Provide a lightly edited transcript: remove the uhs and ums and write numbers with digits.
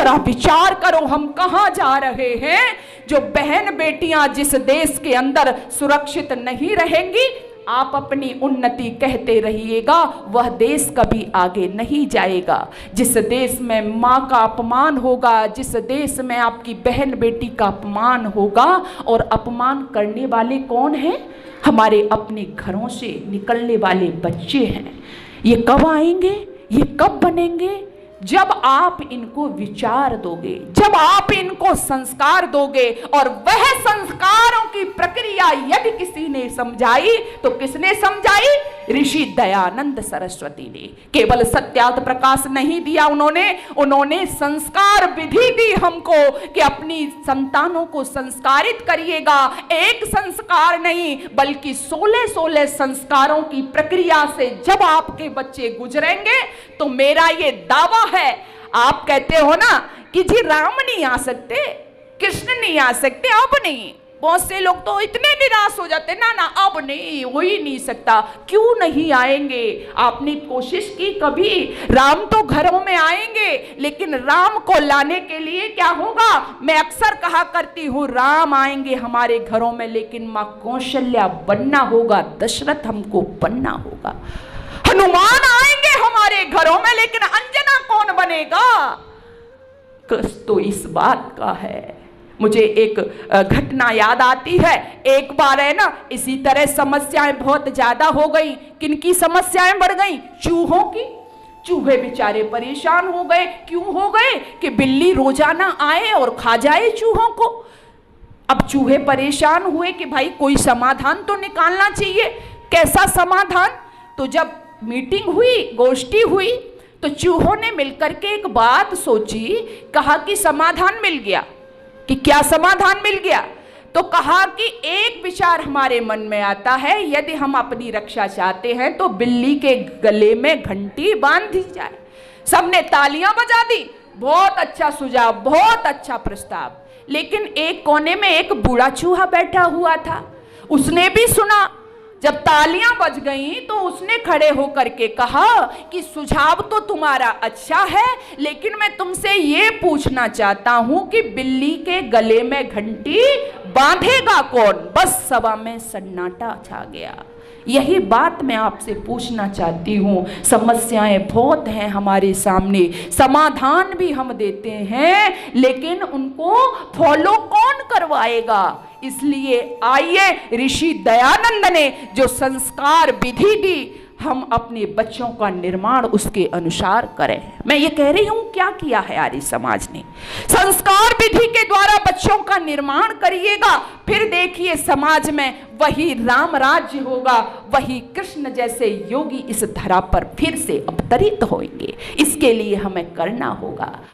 जरा विचार करो हम कहां जा रहे हैं। जो बहन बेटियां जिस देश के अंदर सुरक्षित नहीं रहेंगी, आप अपनी उन्नति कहते रहिएगा, वह देश कभी आगे नहीं जाएगा। जिस देश में माँ का अपमान होगा, जिस देश में आपकी बहन बेटी का अपमान होगा, और अपमान करने वाले कौन हैं? हमारे अपने घरों से निकलने वाले बच्चे हैं। ये कब आएंगे, ये कब बनेंगे? जब आप इनको विचार दोगे, जब आप इनको संस्कार दोगे। और वह संस्कारों की प्रक्रिया यदि किसी ने समझाई तो किसने समझाई? ऋषि दयानंद सरस्वती ने। केवल सत्यार्थ प्रकाश नहीं दिया उन्होंने संस्कार विधि दी हमको कि अपनी संतानों को संस्कारित करिएगा। एक संस्कार नहीं बल्कि 16 संस्कारों की प्रक्रिया से जब आपके बच्चे गुजरेंगे तो मेरा ये दावा है। आप कहते हो ना कि जी राम नहीं आ सकते, कृष्ण नहीं आ सकते, अब नहीं। बहुत से लोग तो इतने निराश हो जाते, ना अब नहीं, हो ही नहीं सकता। क्यों नहीं आएंगे? आपने कोशिश की कभी? राम तो घरों में आएंगे, लेकिन राम को लाने के लिए क्या होगा? मैं अक्सर कहा करती हूँ, राम आएंगे हमारे घरों में, लेकिन माँ कौशल्या बनना होगा, दशरथ हमको बनना होगा। हनुमान आएंगे हमारे घरों में, लेकिन अंजना कौन बनेगा? कष्ट तो इस बात का है। मुझे एक घटना याद आती है। एक बार है ना, इसी तरह समस्याएं बहुत ज्यादा हो गई। किनकी समस्याएं बढ़ गई? चूहों की। चूहे बेचारे परेशान हो गए। क्यों हो गए? कि बिल्ली रोजाना आए और खा जाए चूहों को। अब चूहे परेशान हुए कि भाई कोई समाधान तो निकालना चाहिए। कैसा समाधान? तो जब मीटिंग हुई, गोष्ठी हुई, तो चूहों ने मिलकर के एक बात सोची। कहा कि समाधान मिल गया। कि क्या समाधान मिल गया? तो कहा कि एक विचार हमारे मन में आता है, यदि हम अपनी रक्षा चाहते हैं तो बिल्ली के गले में घंटी बांध दी जाए। सबने तालियां बजा दी। बहुत अच्छा सुझाव, बहुत अच्छा प्रस्ताव। लेकिन एक कोने में एक बूढ़ा चूहा बैठा हुआ था। उसने भी सुना। जब तालियां बज गईं तो उसने खड़े होकर के कहा कि सुझाव तो तुम्हारा अच्छा है, लेकिन मैं तुमसे ये पूछना चाहता हूं कि बिल्ली के गले में घंटी बांधेगा कौन? बस सभा में सन्नाटा छा गया। यही बात मैं आपसे पूछना चाहती हूँ। समस्याएं बहुत हैं हमारे सामने, समाधान भी हम देते हैं, लेकिन उनको फॉलो कौन करवाएगा? इसलिए आइए, ऋषि दयानंद ने जो संस्कार विधि दी, हम अपने बच्चों का निर्माण उसके अनुसार करें। मैं ये कह रही हूं, क्या किया है आर्य समाज ने? संस्कार विधि के द्वारा बच्चों का निर्माण करिएगा, फिर देखिए समाज में वही राम राज्य होगा, वही कृष्ण जैसे योगी इस धरा पर फिर से अवतरित होंगे। इसके लिए हमें करना होगा।